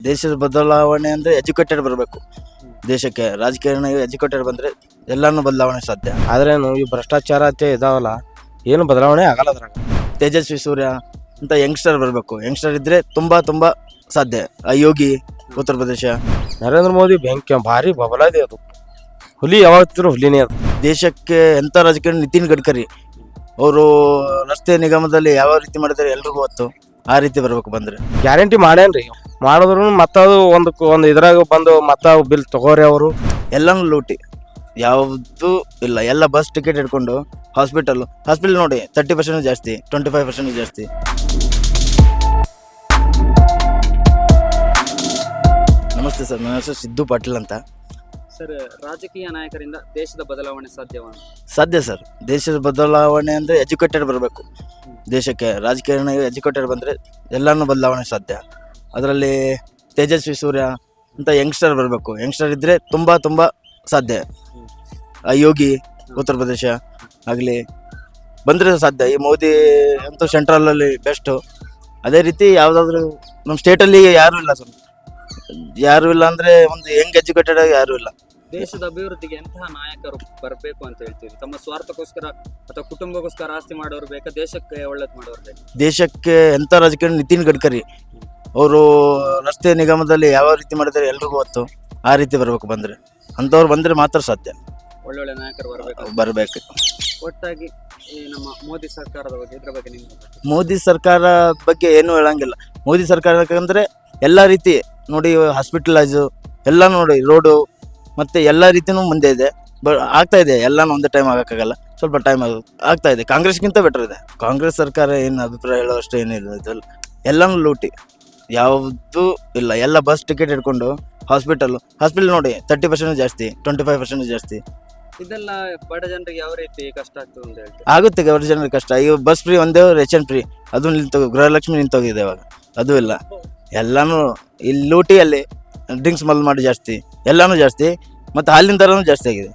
ದೇಶದ ಬದಲಾವಣೆ ಅಂದ್ರೆ ಎಜುಕೇಟೆಡ್ ಬರಬೇಕು. ದೇಶಕ್ಕೆ ರಾಜಕಾರಣ ಎಜುಕೇಟೆಡ್ ಬಂದ್ರೆ ಎಲ್ಲಾನು ಬದಲಾವಣೆ ಸಾಧ್ಯ. ಆದ್ರೇನು ಈ ಭ್ರಷ್ಟಾಚಾರ ಅಂತ ಇದಾವಲ್ಲ, ಏನು ಬದಲಾವಣೆ ಆಗಲ್ಲ ಅದ್ರಾಗ. ತೇಜಸ್ವಿ ಸೂರ್ಯ ಅಂತ ಯಂಗ್ಸ್ಟರ್ ಬರಬೇಕು. ಯಂಗ್ಸ್ಟರ್ ಇದ್ರೆ ತುಂಬಾ ಸಾಧ್ಯ. ಯೋಗಿ ಉತ್ತರ ಪ್ರದೇಶ, ನರೇಂದ್ರ ಮೋದಿ ಬೆಂಕಿ ಭಾರಿ ಬಬಲ ಇದೆ. ಅದು ಹುಲಿ ಯಾವತ್ತಿದ್ರು ಹುಲಿನೇ. ಅದು ದೇಶಕ್ಕೆ ಎಂತ ರಾಜಕಾರಣಿ ನಿತಿನ್ ಗಡ್ಕರಿ ಅವರು ರಸ್ತೆ ನಿಗಮದಲ್ಲಿ ಯಾವ ರೀತಿ ಮಾಡಿದ್ದಾರೆ ಎಲ್ರಿಗೂ ಗೊತ್ತು. ಆ ರೀತಿ ಬರ್ಬೇಕು ಬಂದ್ರೆ. ಗ್ಯಾರಂಟಿ ಮಾಡ್ಯಾನ್ರಿ, ಮಾಡಿದ್ರು ಮತ್ತದು ಒಂದು ಇದ್ರಾಗ ಬಂದು ಮತ್ತ ಬಿಲ್ ತಗೋರಿ. ಅವರು ಎಲ್ಲಾನು ಲೂಟಿ, ಯಾವುದು ಇಲ್ಲ. ಎಲ್ಲ ಬಸ್ ಟಿಕೆಟ್ ಹಿಡ್ಕೊಂಡು ಹಾಸ್ಪಿಟಲ್ ನೋಡಿ 30% ಜಾಸ್ತಿ, 25% ಜಾಸ್ತಿ. ನಮಸ್ತೆ ಸರ್, ನನ್ನ ಹೆಸರು ಸಿದ್ದು ಪಾಟೀಲ್ ಅಂತ. ಸರ್, ರಾಜಕೀಯ ನಾಯಕರಿಂದ ದೇಶದ ಬದಲಾವಣೆ ಸಾಧ್ಯ ಸರ್. ದೇಶದ ಬದಲಾವಣೆ ಅಂದ್ರೆ ಎಜುಕೇಟೆಡ್ ಬರಬೇಕು. ದೇಶಕ್ಕೆ ರಾಜಕಾರಣ ಎಜುಕೇಟೆಡ್ ಬಂದ್ರೆ ಎಲ್ಲಾನು ಬದಲಾವಣೆ ಸಾಧ್ಯ. ಅದರಲ್ಲಿ ತೇಜಸ್ವಿ ಸೂರ್ಯ ಅಂತ ಯಂಗ್ಸ್ಟರ್ ಬರಬೇಕು. ಯಂಗ್ಸ್ಟರ್ ಇದ್ರೆ ತುಂಬಾ ಸಾಧ್ಯ. ಯೋಗಿ ಉತ್ತರ ಪ್ರದೇಶ ಆಗಲಿ ಬಂದರೆ ಸಾಧ್ಯ. ಈ ಮೋದಿ ಅಂತೂ ಸೆಂಟ್ರಲಲ್ಲಿ ಬೆಸ್ಟು. ಅದೇ ರೀತಿ ಯಾವುದಾದ್ರೂ ನಮ್ಮ ಸ್ಟೇಟಲ್ಲಿ ಯಾರೂ ಇಲ್ಲ ಸರ್. ಯಾರು ಇಲ್ಲ ಅಂದರೆ ಒಂದು ಯಂಗ್ ಎಜುಕೇಟೆಡ್ ಆಗಿ ಯಾರೂ ಇಲ್ಲ. ದೇಶದ ಅಭಿವೃದ್ಧಿಗೆ ಎಂತಹ ನಾಯಕರು ಬರಬೇಕು ಅಂತ ಹೇಳ್ತೀವಿ? ತಮ್ಮ ಸ್ವಾರ್ಥಕ್ಕೋಸ್ಕರ ಅಥವಾ ಕುಟುಂಬಕ್ಕೋಸ್ಕರ ಆಸ್ತಿ ಮಾಡೋರು ಬೇಕಾ, ದೇಶಕ್ಕೆ ಒಳ್ಳೇದು ಮಾಡೋರು ಬೇಕಾ? ದೇಶಕ್ಕೆ ಎಂಥ ರಾಜಕಾರಣಿ ನಿತಿನ್ ಗಡ್ಕರಿ ಅವರು ರಸ್ತೆ ನಿಗಮದಲ್ಲಿ ಯಾವ ರೀತಿ ಮಾಡಿದ್ದಾರೆ ಎಲ್ರಿಗೂ ಗೊತ್ತು. ಆ ರೀತಿ ಬರಬೇಕು ಬಂದರೆ. ಅಂಥವ್ರು ಬಂದರೆ ಮಾತ್ರ ಸಾಧ್ಯ. ಒಳ್ಳೊಳ್ಳೆ ನಾಯಕರು ಬರಬೇಕು. ಒಟ್ಟಾಗಿ ಈ ನಮ್ಮ ಮೋದಿ ಸರ್ಕಾರದ ಬಗ್ಗೆ, ಇದ್ರ ಬಗ್ಗೆ ನಿಮ್ಗೆ? ಮೋದಿ ಸರ್ಕಾರ ಬಗ್ಗೆ ಏನೂ ಹೇಳಂಗಿಲ್ಲ. ಮೋದಿ ಸರ್ಕಾರ ಯಾಕಂದರೆ ಎಲ್ಲ ರೀತಿ ನೋಡಿ, ಹಾಸ್ಪಿಟಲೈಸು ಎಲ್ಲ ನೋಡಿ, ರೋಡು ಮತ್ತು ಎಲ್ಲ ರೀತಿಯೂ ಮುಂದೆ ಇದೆ. ಆಗ್ತಾ ಇದೆ. ಎಲ್ಲನೂ ಒಂದೇ ಟೈಮ್ ಆಗೋಕ್ಕಾಗಲ್ಲ, ಸ್ವಲ್ಪ ಟೈಮ್ ಆಗ್ತಾ ಇದೆ. ಕಾಂಗ್ರೆಸ್ಗಿಂತ ಬೆಟರ್ ಇದೆ. ಕಾಂಗ್ರೆಸ್ ಸರ್ಕಾರ ಏನು ಅಭಿಪ್ರಾಯ ಹೇಳೋಷ್ಟು ಏನಿಲ್ಲ. ಇದೆಲ್ಲ ಎಲ್ಲನೂ ಲೂಟಿ, ಯಾವುದು ಇಲ್ಲ. ಎಲ್ಲ ಬಸ್ ಟಿಕೆಟ್ ಹಿಡ್ಕೊಂಡು ಹಾಸ್ಪಿಟಲ್ ನೋಡಿ 30% ಜಾಸ್ತಿ, 25% ಜಾಸ್ತಿ. ಇದೆಲ್ಲ ಬಡ ಜನರಿಗೆ ಯಾವ ರೀತಿ ಕಷ್ಟ ಆಗ್ತದೆ ಅಂತ ಹೇಳ್ತೀವಿ? ಆಗುತ್ತೆ ಬಡ ಜನರಿಗೆ ಕಷ್ಟ. ಈಗ ಬಸ್ ಫ್ರೀ ಒಂದೇ, ರೇಷನ್ ಫ್ರೀ ಅದು ಗೃಹಲಕ್ಷ್ಮಿ ನಿಂತೋಗಿದೆ ಇವಾಗ. ಅದು ಇಲ್ಲ. ಎಲ್ಲನೂ ಇಲ್ಲಿ ಲೂಟಿಯಲ್ಲಿ ಡ್ರಿಂಕ್ಸ್ ಮಾಡಿ ಜಾಸ್ತಿ, ಎಲ್ಲನೂ ಜಾಸ್ತಿ. ಮತ್ತು ಹಾಲಿನ ದರನೂ ಜಾಸ್ತಿ ಆಗಿದೆ.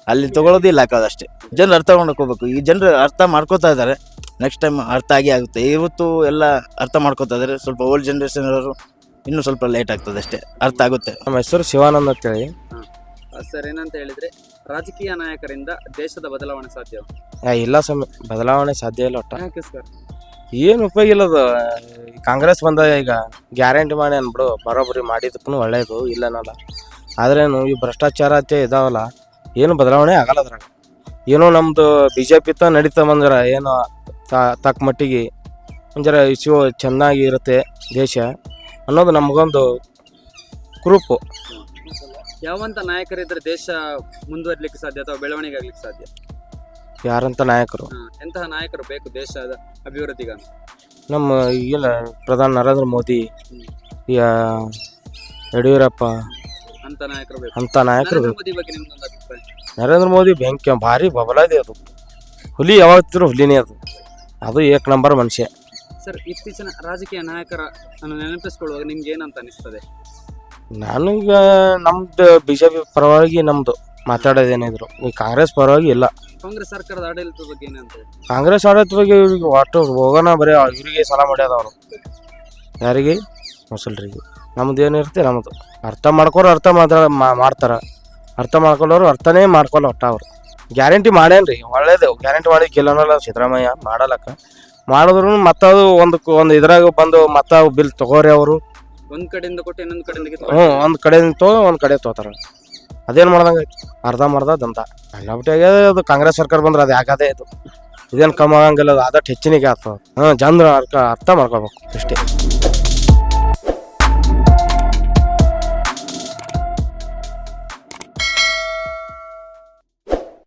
ಅಲ್ಲಿ ತೊಗೊಳೋದು ಇಲ್ಲ, ಹಾಕೋದು ಅಷ್ಟೇ. ಜನರು ಅರ್ಥ ಮಾಡ್ಕೋಬೇಕು. ಈ ಜನರು ಅರ್ಥ ಮಾಡ್ಕೋತಾ ಇದ್ದಾರೆ. ನೆಕ್ಸ್ಟ್ ಟೈಮ್ ಅರ್ಥ ಆಗುತ್ತೆ. ಇವತ್ತು ಎಲ್ಲ ಅರ್ಥ ಮಾಡ್ಕೋತಾ ಇದ್ದಾರೆ. ಸ್ವಲ್ಪ ಓಲ್ಡ್ ಜನ್ರೇಷನ್ ಅವರು ಇನ್ನೂ ಸ್ವಲ್ಪ ಲೇಟ್ ಆಗ್ತದೆ ಅಷ್ಟೇ, ಅರ್ಥ ಆಗುತ್ತೆ. ನಮ್ಮ ಹೆಸರು ಶಿವಾನಂದ್ ಅಂತೇಳಿ. ಸರ್, ಏನಂತ ಹೇಳಿದ್ರೆ ರಾಜಕೀಯ ನಾಯಕರಿಂದ ದೇಶದ ಬದಲಾವಣೆ ಸಾಧ್ಯ? ಇಲ್ಲ ಸ್ವಾಮಿ, ಬದಲಾವಣೆ ಸಾಧ್ಯ ಇಲ್ಲ. ಒಟ್ಟ ಯಾಕೆ ಸರ್? ಏನು ಉಪಯೋಗ ಇಲ್ಲದು. ಕಾಂಗ್ರೆಸ್ ಬಂದ ಈಗ ಗ್ಯಾರಂಟಿ ಮಾಡಿ ಅನ್ಬಿಡು, ಬರೋಬ್ಬರಿ ಮಾಡಿದಕ್ಕೂ ಒಳ್ಳೇದು ಇಲ್ಲನಲ್ಲ. ಆದ್ರೇನು ಈ ಭ್ರಷ್ಟಾಚಾರ ಅಂತ ಇದಾವಲ್ಲ, ಏನು ಬದಲಾವಣೆ ಆಗಲ್ಲ ಅದ್ರಾಗ. ಏನೋ ನಮ್ಮದು BJP ನಡೀತಾ ಬಂದ್ರೆ ಏನೋ ತಕ್ಕ ಮಟ್ಟಿಗೆ ಒಂಥರ ಇಶ್ಯೂ ಚೆನ್ನಾಗಿ ಇರುತ್ತೆ ದೇಶ ಅನ್ನೋದು ನಮಗೊಂದು ಗ್ರೂಪು. ಯಾವಂತ ನಾಯಕರಿದ್ರೆ ದೇಶ ಮುಂದುವರ್ಲಿಕ್ಕೆ ಸಾಧ್ಯ ಅಥವಾ ಬೆಳವಣಿಗೆ ಆಗ್ಲಿಕ್ಕೆ ಸಾಧ್ಯ? ಯಾರಂತ ನಾಯಕರು? ಎಂತಹ ನಾಯಕರು ಬೇಕು ದೇಶದ ಅಭಿವೃದ್ಧಿಗ? ನಮ್ಮ ಈಗಿನ ಪ್ರಧಾನಿ ನರೇಂದ್ರ ಮೋದಿ, ಯಡಿಯೂರಪ್ಪ ಅಂತ ನಾಯಕರು ಬೇಕು. ಅಂತ ನಾಯಕರು ಬೇಕು. ಮೋದಿ ಬಗ್ಗೆ ನಿಮ್ದೊಂದು ಅಭಿಪ್ರಾಯ? ನರೇಂದ್ರ ಮೋದಿ ಬೆಂಕಿ ಭಾರಿ ಬಬಲ ಇದೆ. ಅದು ಹುಲಿ ಯಾವತ್ತಿದ್ರು ಹುಲಿನೇ. ಅದು ಏಕ್ ನಂಬರ್ ಮನುಷ್ಯ. ಸರ್, ಇತ್ತೀಚಿನ ರಾಜಕೀಯ ನಾಯಕರ ನೆನಪಿಸ್ಕೊಳ್ಳುವಾಗ ನಿಮ್ಗೆ ಏನಂತ ಅನಿಸ್ತದೆ? ನಾನೀಗ ನಮ್ದು BJP ಪರವಾಗಿ ನಮ್ದು ಮಾತಾಡೋದೇನಿದ್ರು, ಈ ಕಾಂಗ್ರೆಸ್ ಪರವಾಗಿ ಇಲ್ಲ. ಕಾಂಗ್ರೆಸ್ ಸರ್ಕಾರದ ಆಡಳಿತದ ಬಗ್ಗೆ ಏನಂತ? ಕಾಂಗ್ರೆಸ್ ಆಡಳಿತ ಬಗ್ಗೆ ಇವ್ರಿಗೆ ಒಟ್ಟು ಹೋಗೋಣ ಬರೀ ಇವರಿಗೆ ಸಾಲ ಮಾಡ್ಯಾದ ಅವರು. ಯಾರಿಗೆ? ಮುಸಲ್ರಿಗೆ. ನಮ್ದು ಏನಿರುತ್ತೆ ನಮ್ಮದು ಅರ್ಥ ಮಾಡ್ಕೊರು ಅರ್ಥ ಮಾಡ್ತಾರ. ಅರ್ಥ ಮಾಡ್ಕೊಳ್ಳೋರು ಅರ್ಥನೇ ಮಾಡ್ಕೊಲ್ಲ. ಒಟ್ಟ ಅವರು ಗ್ಯಾರಂಟಿ ಮಾಡ್ಯಾನ್ರಿ, ಒಳ್ಳೇದು ಗ್ಯಾರಂಟಿ ಮಾಡಿ ಗೆಲ್ಲೋನಲ್ಲ ಸಿದ್ದರಾಮಯ್ಯ. ಮಾಡಲಕ್ಕ ಮಾಡಿದ್ರು ಮತ್ತದು ಒಂದು ಇದ್ರಾಗ ಬಂದು ಮತ್ತ ಬಿಲ್ ತಗೋರಿ. ಅವರು ಒಂದ್ ಕಡೆಯಿಂದ ಕೊಟ್ಟು ಇನ್ನೊಂದ್ ಕಡೆಯಿಂದ ಒಂದು ಕಡೆಯಿಂದ ಒಂದು ಕಡೆ ತಗೋತಾರ. ಅದೇನು ಮಾಡ್ದಂಗೆ ಅರ್ಧ ದಂತ ಅಲ್ಲಬಿಟ್ಟಾಗ. ಅದು ಕಾಂಗ್ರೆಸ್ ಸರ್ಕಾರ ಬಂದ್ರೆ ಅದು ಯಾಕದೇ ಇದು, ಇದೇನು ಕಮ್ಮಿ ಆಗಂಗಿಲ್ಲ. ಅದು ಆದಷ್ಟು ಹೆಚ್ಚಿನಿಗೆ ಆಗ್ತದೆ. ಜನರು ಅರ್ಥ ಮಾಡ್ಕೋಬೇಕು ಅಷ್ಟೇ.